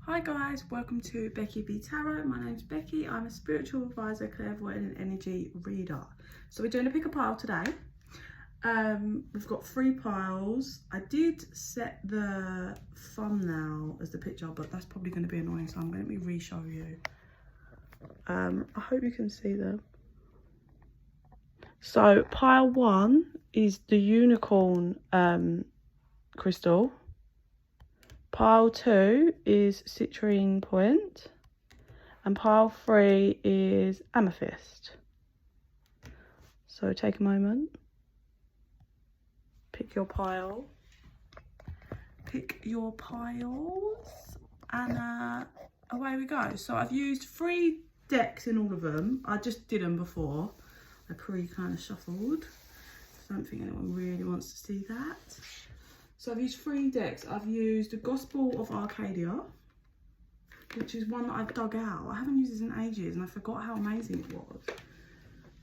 Hi guys, welcome to Becky B Tarot. My name's Becky. I'm a spiritual advisor, clairvoyant and energy reader. So we're doing a pick a pile today. We've got 3 piles. I did set the thumbnail as the picture, but that's probably going to be annoying, so I'm going to re-show you. I hope you can see them. So pile 1 is the unicorn crystal. Pile 2 is citrine point, and pile 3 is amethyst. So take a moment, pick your pile, pick your piles, and away we go. So I've used 3 decks in all of them. I just did them before. I kind of shuffled. I don't think anyone really wants to see that. So I've used 3 decks. I've used the Gospel of Arcadia, which is one that I've dug out. I haven't used this in ages and I forgot how amazing it was.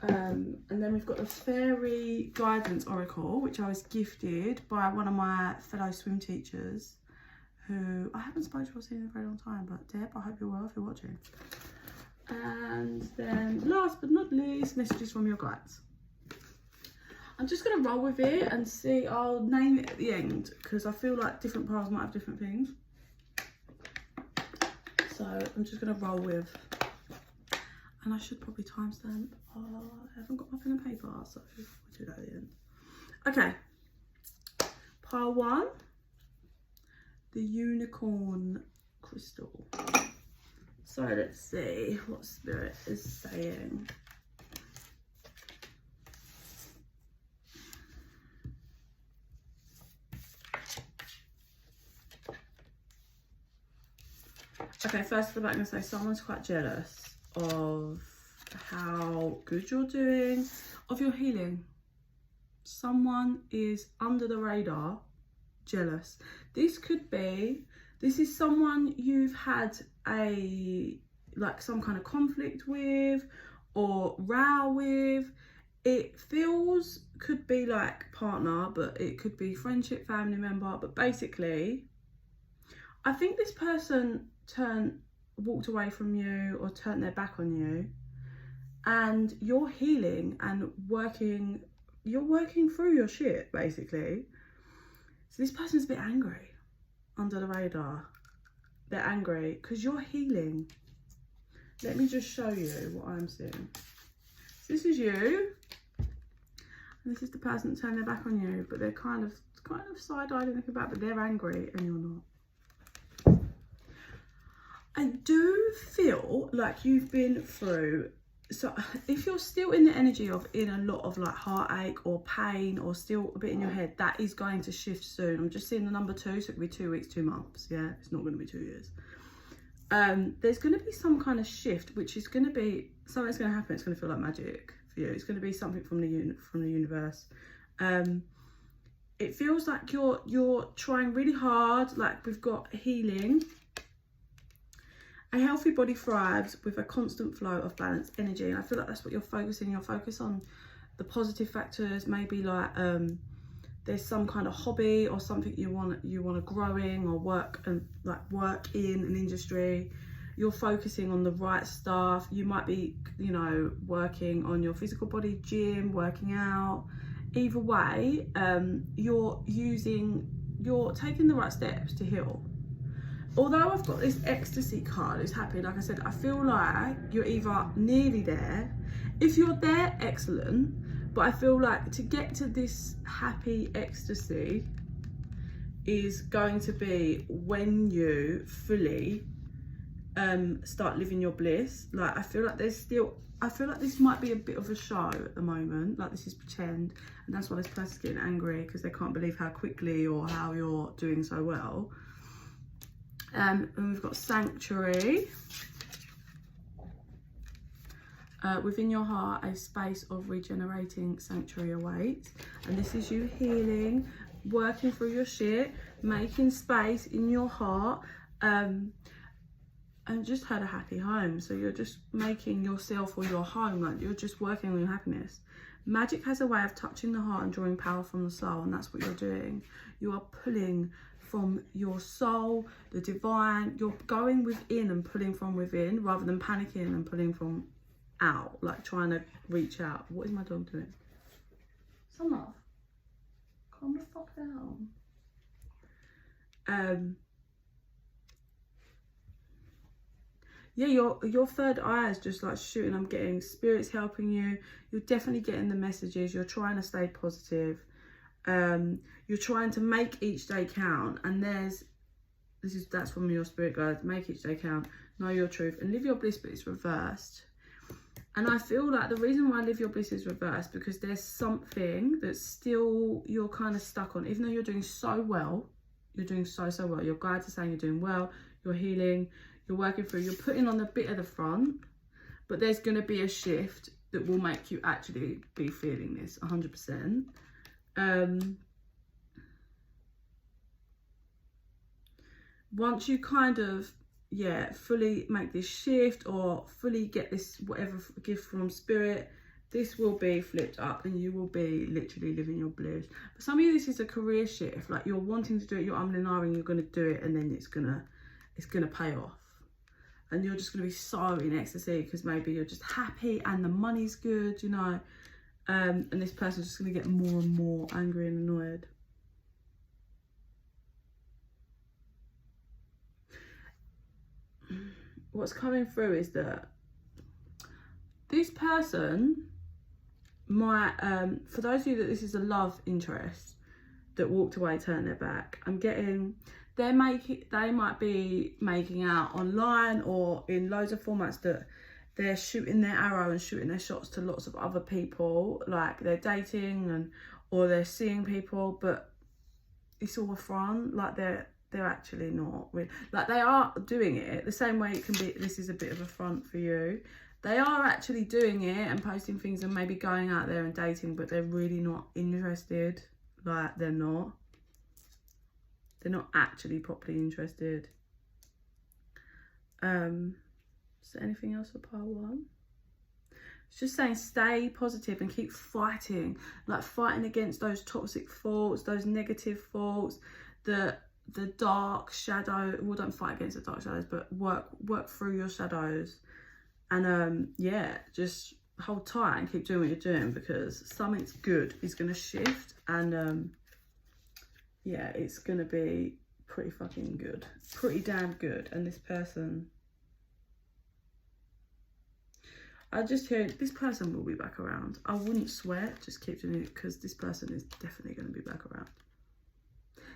And then we've got the Fairy Guidance Oracle, which I was gifted by one of my fellow swim teachers, who I haven't spoken to or seen in a very long time, but Deb, I hope you're well if you're watching. And then last but not least, messages from your guides. I'm just going to roll with it and see. I'll name it at the end because I feel like different piles might have different things. So I'm just going to roll with. And I should probably timestamp. Oh, I haven't got my pen and paper, so we'll do that at the end. Okay. Pile 1. The unicorn crystal. So let's see what Spirit is saying. Okay, first of all, I'm going to say someone's quite jealous of how good you're doing, of your healing. Someone is under the radar, jealous. This is someone you've had some kind of conflict with or row with. It could be like partner, but it could be friendship, family member. But basically, I think this person walked away from you or turned their back on you, and you're healing and you're working through your shit basically. So this person's a bit angry under the radar. They're angry because you're healing. Let me just show you what I'm seeing. So this is you, and this is the person that turned their back on you, but they're kind of side-eyed and looking back, but they're angry and you're not. I do feel like you've been through, so if you're still in the energy of in a lot of like heartache or pain or still a bit in your head, that is going to shift soon. I'm just seeing the number 2, so it could be 2 weeks, 2 months. Yeah, it's not going to be 2 years. There's going to be some kind of shift, which is going to be, something's going to happen. It's going to feel like magic for you. It's going to be something from the universe. It feels like you're trying really hard. Like we've got healing. A healthy body thrives with a constant flow of balanced energy, and I feel like that's what you're focusing. You're focused on the positive factors. Maybe like there's some kind of hobby or something you want to grow in or work in an industry. You're focusing on the right stuff. You might be, working on your physical body, gym, working out. Either way, you're taking the right steps to heal. Although I've got this ecstasy card, it's happy. Like I said, I feel like you're either nearly there. If you're there, excellent. But I feel like to get to this happy ecstasy is going to be when you fully start living your bliss. Like I feel like this might be a bit of a show at the moment. Like this is pretend, and that's why this person's getting angry because they can't believe how quickly or how you're doing so well. And we've got Sanctuary. Within your heart, a space of regenerating sanctuary awaits. And this is you healing, working through your shit, making space in your heart, and just had a happy home. So you're just making yourself or your home, like you're just working on your happiness. Magic has a way of touching the heart and drawing power from the soul, and that's what you're doing. You are pulling from your soul, the divine. You're going within and pulling from within rather than panicking and pulling from out, like trying to reach out. What is my dog doing? Summer, calm the fuck down. Yeah, your third eye is just like shooting. I'm getting spirits helping you. You're definitely getting the messages. You're trying to stay positive. You're trying to make each day count. And that's from your spirit guides. Make each day count. Know your truth and live your bliss, but it's reversed. And I feel like the reason why live your bliss is reversed because there's something that's still you're kind of stuck on. Even though you're doing so well, you're doing so well. Your guides are saying you're doing well. You're healing. You're working through, you're putting on a bit of the front, but there's going to be a shift that will make you actually be feeling this 100%. Once you kind of, fully make this shift or fully get this, whatever gift from spirit, this will be flipped up and you will be literally living your bliss. For some of you, this is a career shift. Like you're wanting to do it, you're and you're going to do it and then it's going to pay off. And you're just going to be so in ecstasy because maybe you're just happy and the money's good, you know. And this person's just going to get more and more angry and annoyed. What's coming through is that this person might, for those of you that this is a love interest that walked away, turned their back, I'm getting... They might be making out online or in loads of formats that they're shooting their arrow and shooting their shots to lots of other people, like they're dating or they're seeing people, but it's all a front. Like they're actually not really, like they are doing it the same way it can be. This is a bit of a front for you. They are actually doing it and posting things and maybe going out there and dating, but they're really not interested. Like they're not actually properly interested. So anything else for part one? It's just saying stay positive and keep fighting, like fighting against those toxic thoughts, those negative thoughts, the dark shadow. Well, don't fight against the dark shadows, but work through your shadows. And just hold tight and keep doing what you're doing because something good is going to shift and it's going to be pretty fucking good. Pretty damn good. And this person... I just hear this person will be back around. I wouldn't swear, just keep doing it because this person is definitely going to be back around.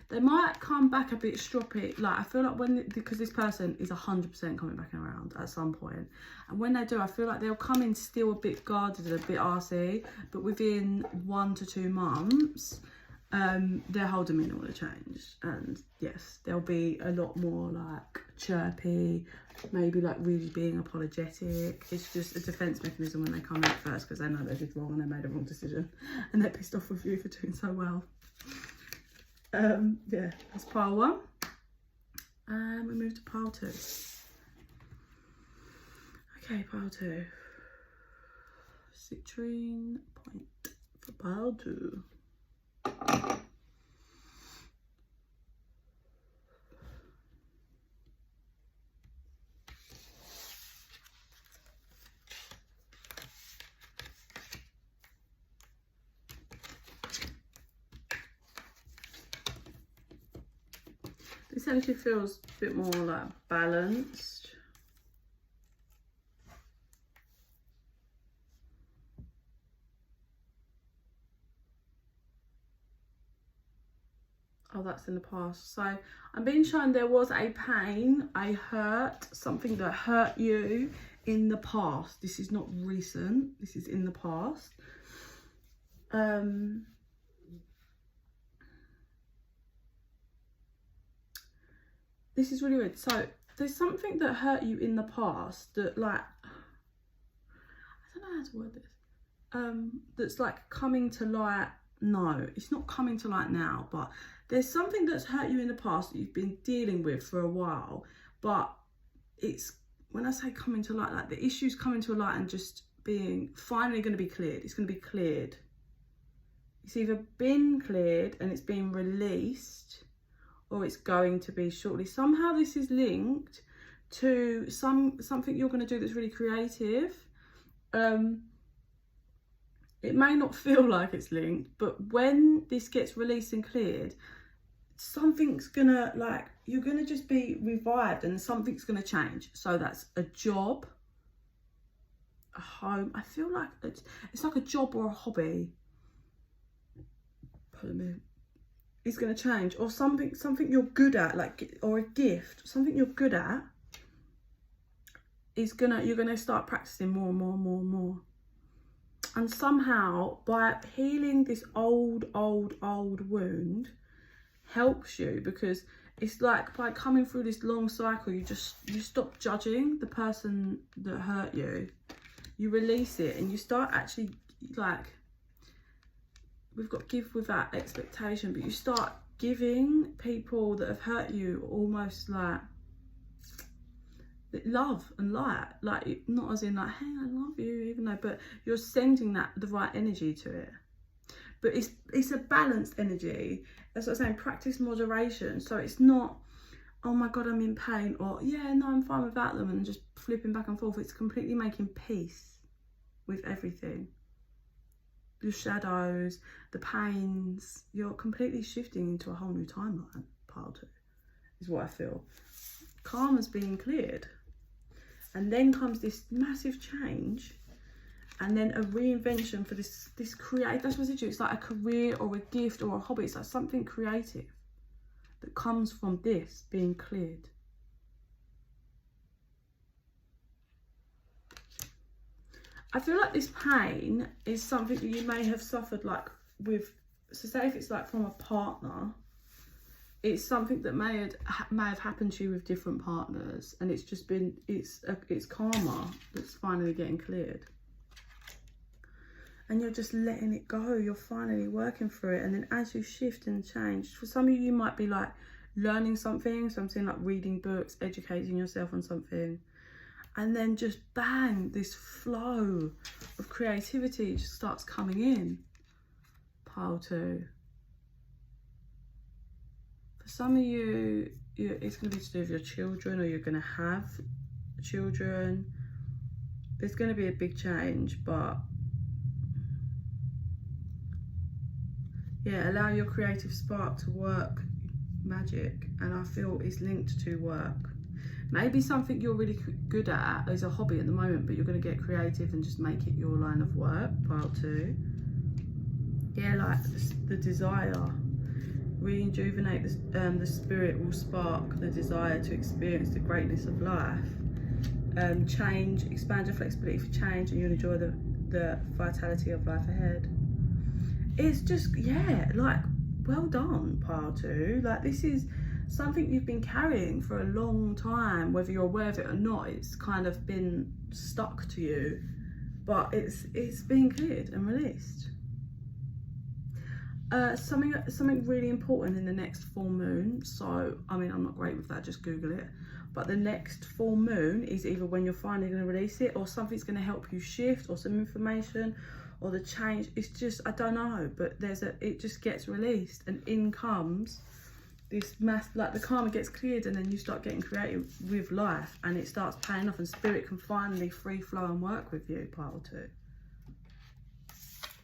They might come back a bit stroppy. Like I feel like because this person is 100% coming back around at some point. And when they do, I feel like they'll come in still a bit guarded, a bit arsey. But within 1 to 2 months... their whole demeanour will change and yes, they'll be a lot more like chirpy, maybe like really being apologetic. It's just a defence mechanism when they come out first because they know they did wrong and they made a wrong decision and they're pissed off with you for doing so well. That's pile 1 and we move to pile 2. Okay, pile 2, citrine point for pile 2. This energy feels a bit more like balanced. Oh, that's in the past. So I'm being shown there was a pain, a hurt, something that hurt you in the past. This is not recent. This is in the past. This is really weird. So there's something that hurt you in the past that like, I don't know how to word this. That's like coming to light. No, it's not coming to light now, but there's something that's hurt you in the past that you've been dealing with for a while, but it's, when I say coming to light, like the issue's coming to light and just being finally going to be cleared. It's going to be cleared. It's either been cleared and it's being released, or it's going to be shortly. Somehow this is linked to something you're going to do that's really creative. It may not feel like it's linked, but when this gets released and cleared, something's gonna, like, you're gonna just be revived and something's gonna change. So that's a job, a home. I feel like it's like a job or a hobby. Pardon me. It's gonna change, or something you're good at, like, or a gift, something you're good at. You're gonna start practicing more and more and more and more. And somehow, by healing this old wound, helps you, because it's like by coming through this long cycle, you stop judging the person that hurt you. You release it and you start actually, like, we've got give without expectation, but you start giving people that have hurt you almost like love and light, like, not as in like, hey, I love you, even though, but you're sending the right energy to it. But it's a balanced energy. That's what I'm saying, practice moderation. So it's not, oh my God, I'm in pain, or yeah, no, I'm fine without them, and just flipping back and forth. It's completely making peace with everything. Your shadows, the pains, you're completely shifting into a whole new timeline, pile 2, is what I feel. Karma's being cleared. And then comes this massive change, and then a reinvention for this create. That's what it's like a career or a gift or a hobby. It's like something creative that comes from this being cleared. I feel like this pain is something that you may have suffered, like with, so say if it's like from a partner, it's something that may have happened to you with different partners, and it's just been, it's karma that's finally getting cleared. And you're just letting it go. You're finally working through it. And then as you shift and change, for some of you might be like learning something. So I'm saying like reading books, educating yourself on something. And then just bang, this flow of creativity just starts coming in. Pile 2. For some of you, it's going to be to do with your children, or you're going to have children. There's going to be a big change, but yeah, allow your creative spark to work magic. And I feel it's linked to work. Maybe something you're really good at is a hobby at the moment, but you're going to get creative and just make it your line of work. Pile 2. Yeah, like the desire. Rejuvenate the spirit will spark the desire to experience the greatness of life. Change, expand your flexibility for change, and you'll enjoy the vitality of life ahead. It's just, yeah, like, well done, pile 2. Like, this is something you've been carrying for a long time, whether you're aware of it or not. It's kind of been stuck to you, but it's been cleared and released. Something really important in the next full moon. So, I mean, I'm not great with that, just Google it. But the next full moon is either when you're finally going to release it, or something's going to help you shift, or some information, or the change. It's just, I don't know, but it just gets released, and in comes this mass, like the karma gets cleared, and then you start getting creative with life, and it starts paying off, and spirit can finally free flow and work with you, pile 2.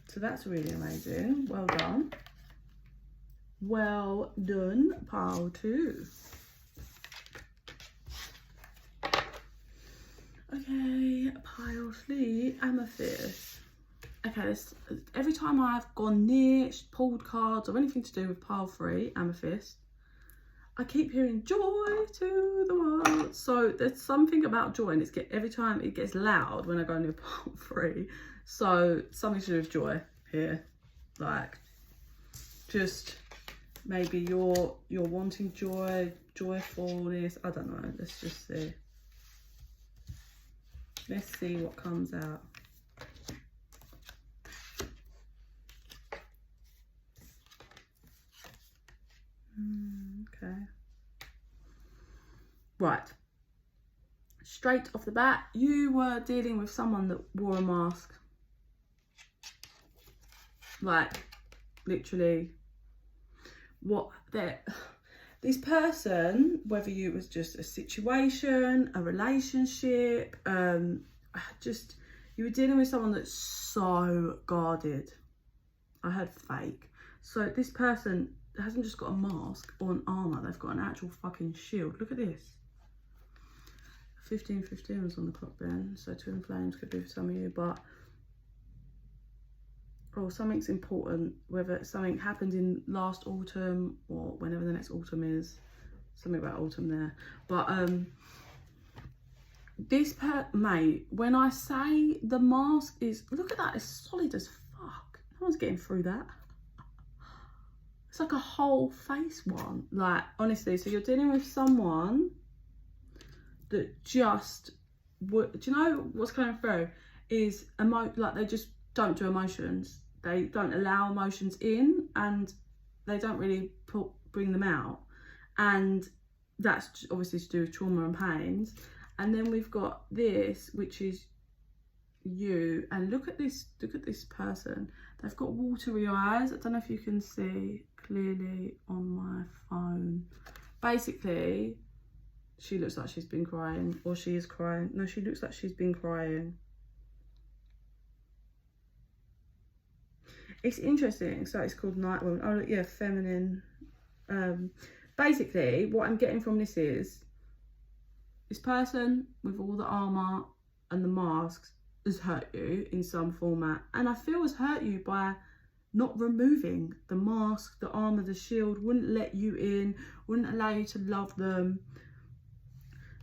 So that's really amazing. Well done. Well done, pile 2. Okay, pile 3, amethyst. Okay, every time I've gone near, pulled cards or anything to do with pile 3, amethyst, I keep hearing joy to the world. So there's something about joy, and every time it gets loud when I go near pile 3. So something to do with joy here, like just maybe you're wanting joy, joyfulness. I don't know. Let's just see. Let's see what comes out. Okay. Right. Straight off the bat, you were dealing with someone that wore a mask. Like, literally, what they're This person, whether it was just a situation, a relationship, just you were dealing with someone that's so guarded. I heard fake. So this person hasn't just got a mask or an armor, they've got an actual fucking shield. Look at this. 15:15 was on the clock then, so twin flames could be for some of you, but something's important, whether something happened in last autumn or whenever the next autumn is. Something about autumn there. But mate, when I say the mask is, look at that, it's solid as fuck. No one's getting through that. It's like a whole face one. Like, honestly, so you're dealing with someone that just, do you know what's coming through? Is, like, they just don't do emotions. They don't allow emotions in, and they don't really bring them out. And that's obviously to do with trauma and pains. And then we've got this, which is you. And look at this person. They've got watery eyes. I don't know if you can see clearly on my phone. Basically, she looks like she's been crying, or she is crying. No, she looks like she's been crying. It's interesting. So it's called Nightworker. Oh, look, yeah, feminine. Basically, what I'm getting from this is, this person with all the armour and the masks has hurt you in some format. And I feel has hurt you by not removing the mask, the armour, the shield, wouldn't let you in, wouldn't allow you to love them.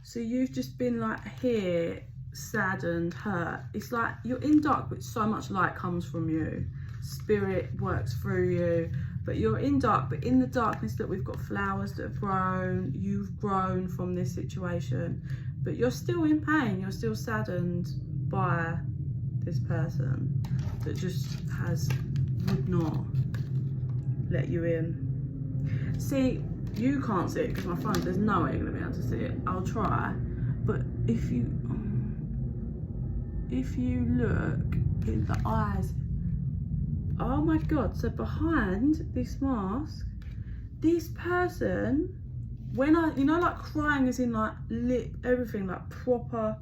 So you've just been like here, saddened, hurt. It's like you're in dark, but so much light comes from you. Spirit works through you, but you're in dark. But in the darkness, that we've got flowers that have grown. You've grown from this situation, but you're still in pain. You're still saddened by this person that just would not let you in. See, you can't see it because my phone, there's no way you're gonna be able to see it. I'll try, but if you look in the eyes, oh my god, so behind this mask, this person, when you know, like crying as in like lip, everything, like proper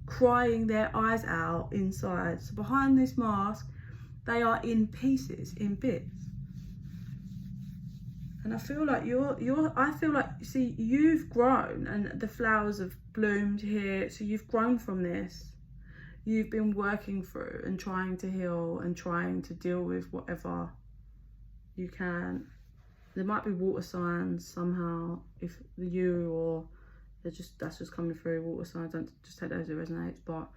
crying their eyes out inside. So behind this mask, they are in pieces, in bits. And I feel like see, you've grown and the flowers have bloomed here. So you've grown from this. You've been working through and trying to heal and trying to deal with whatever you can. There might be water signs somehow, if you or that's just coming through. Water signs, don't just take those as it resonates. But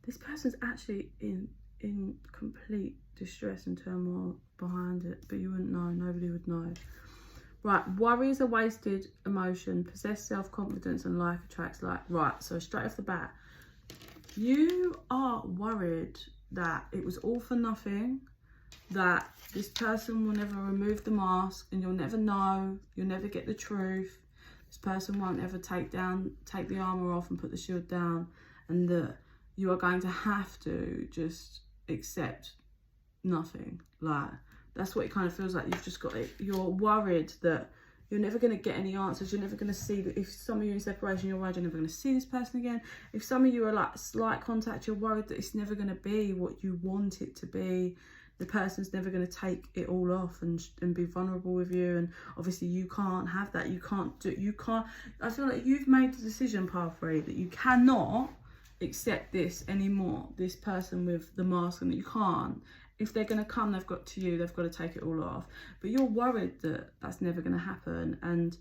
this person's actually in complete distress and turmoil behind it, but you wouldn't know. Nobody would know. Right, worry is a wasted emotion. Possess self-confidence and like attracts like. Right, so straight off the bat, you are worried that it was all for nothing, that this person will never remove the mask and you'll never know, you'll never get the truth. This person won't ever take the armour off and put the shield down, and that you are going to have to just accept nothing. Like, that's what it kind of feels like. You've just got it. You're worried that you're never going to get any answers. You're never going to see that. If some of you in separation, you're worried you're never going to see this person again. If some of you are like slight contact, you're worried that it's never going to be what you want it to be. The person's never going to take it all off and be vulnerable with you. And obviously you can't have that. You can't. I feel like you've made the decision, part 3, that you cannot accept this anymore. This person with the mask, and that you can't. If they're going to come, they've got to take it all off. But you're worried that that's never going to happen. And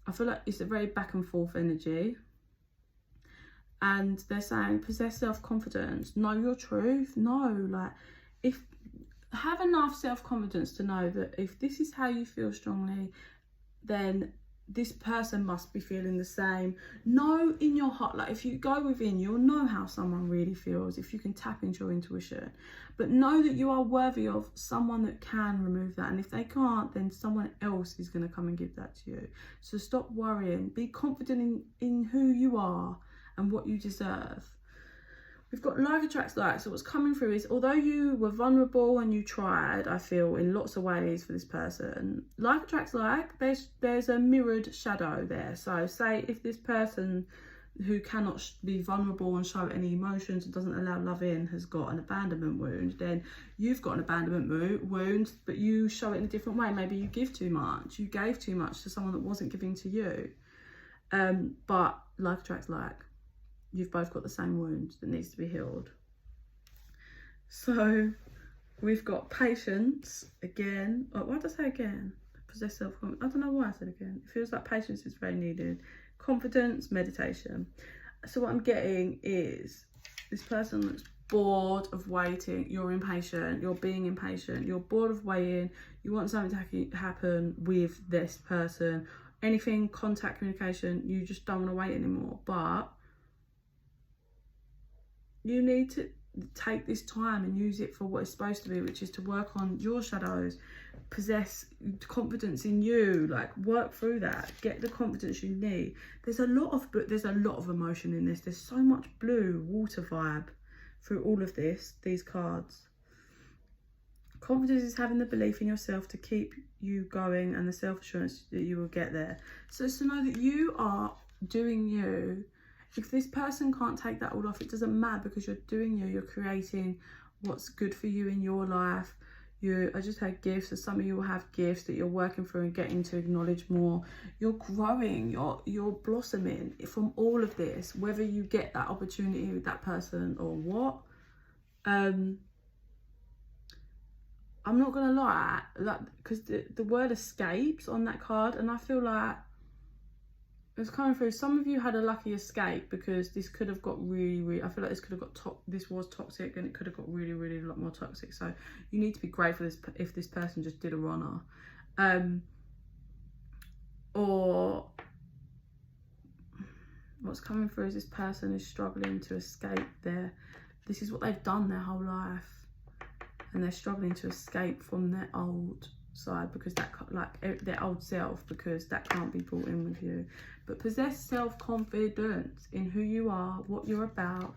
I feel like it's a very back and forth energy. And they're saying, possess self-confidence, know your truth. No, like, have enough self-confidence to know that if this is how you feel strongly, then this person must be feeling the same. Know in your heart, like if you go within, you'll know how someone really feels if you can tap into your intuition. But know that you are worthy of someone that can remove that. And if they can't, then someone else is going to come and give that to you. So stop worrying. Be confident in who you are and what you deserve. We've got like attracts like. So what's coming through is, although you were vulnerable and you tried, I feel, in lots of ways for this person, like attracts like, there's a mirrored shadow there. So say if this person who cannot be vulnerable and show any emotions and doesn't allow love in has got an abandonment wound, then you've got an abandonment wound, but you show it in a different way. Maybe you give too much. You gave too much to someone that wasn't giving to you. But like attracts like. You've both got the same wound that needs to be healed. So we've got patience again. Oh, why did I say again? Possess self-confidence. I don't know why I said again. It feels like patience is very needed. Confidence, meditation. So what I'm getting is this person that's bored of waiting. You're impatient. You're being impatient. You're bored of waiting. You want something to happen with this person. Anything, contact, communication, you just don't want to wait anymore. But you need to take this time and use it for what it's supposed to be, which is to work on your shadows, possess confidence in you, like work through that, get the confidence you need. There's a lot of emotion in this. There's so much blue water vibe through all of these cards. Confidence is having the belief in yourself to keep you going and the self-assurance that you will get there. So it's to know that you are doing you. If this person can't take that all off, it doesn't matter, because you're doing you. You're creating what's good for you in your life. I just had gifts, so some of you will have gifts that you're working through and getting to acknowledge more. You're growing, you're blossoming from all of this, whether you get that opportunity with that person or what. I'm not gonna lie, like, because the word escapes on that card, and I feel like it's coming through. Some of you had a lucky escape, because this could have got really, I feel like this could have got this was toxic, and it could have got really a lot more toxic. So you need to be grateful if this person just did a runner. Or what's coming through is this person is struggling to escape this is what they've done their whole life, and they're struggling to escape from their old side, because that, like, their old self, because that can't be brought in with you. But possess self-confidence in who you are, what you're about.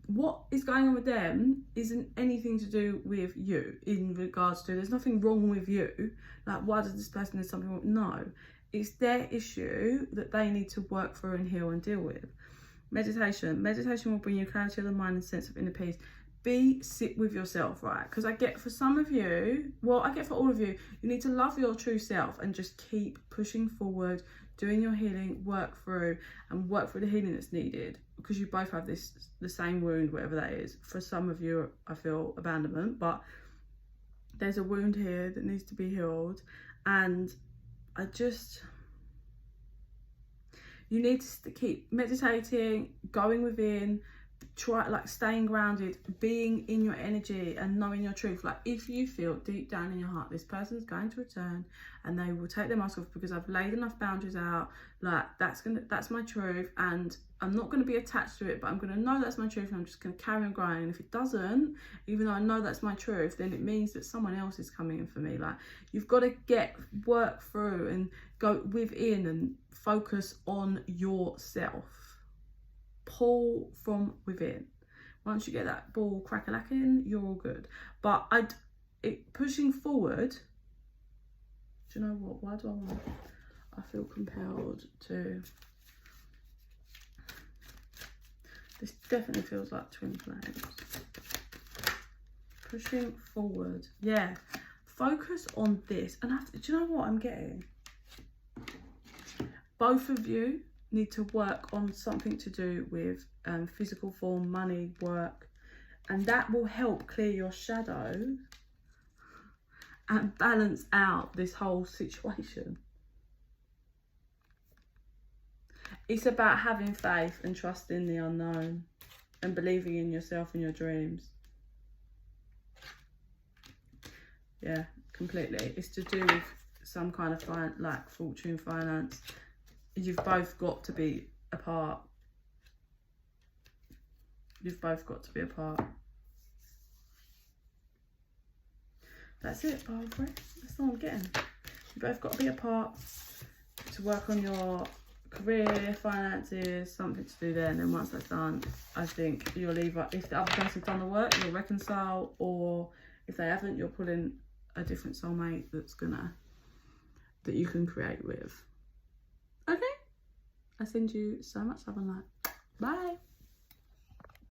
What is going on with them isn't anything to do with you, in regards to, there's nothing wrong with you. Like, why does this person do something wrong? No, it's their issue that they need to work through and heal and deal with. Meditation will bring you clarity of the mind and sense of inner peace. Sit with yourself, right? Because I get for some of you, well, I get for all of you, you need to love your true self and just keep pushing forward, doing your healing, work through the healing that's needed, because you both have the same wound, whatever that is. For some of you, I feel abandonment, but there's a wound here that needs to be healed, and you need to keep meditating, going within, staying grounded, being in your energy and knowing your truth. Like, if you feel deep down in your heart this person's going to return and they will take their mask off because I've laid enough boundaries out, like, that's my truth, and I'm not going to be attached to it, but I'm going to know that's my truth, and I'm just going to carry on growing. And if it doesn't, even though I know that's my truth, then it means that someone else is coming in for me. Like, you've got to work through and go within and focus on yourself. Pull from within. Once you get that ball crack-a-lacking, you're all good. But pushing forward, do you know what? Why do I feel compelled to... This definitely feels like twin flames. Pushing forward. Yeah. Focus on this. And do you know what I'm getting? Both of you need to work on something to do with physical form, money, work, and that will help clear your shadow and balance out this whole situation. It's about having faith and trusting the unknown and believing in yourself and your dreams. Yeah, completely. It's to do with some kind of fortune, finance. You've both got to be apart. You've both got to be apart. That's it, Barbara. That's all I'm getting. You've both got to be apart to work on your career, finances, something to do there. And then once that's done, I think you'll either, if the other person's done the work, you'll reconcile, or if they haven't, you're pulling a different soulmate that you can create with. Okay? I send you so much love and light. Bye.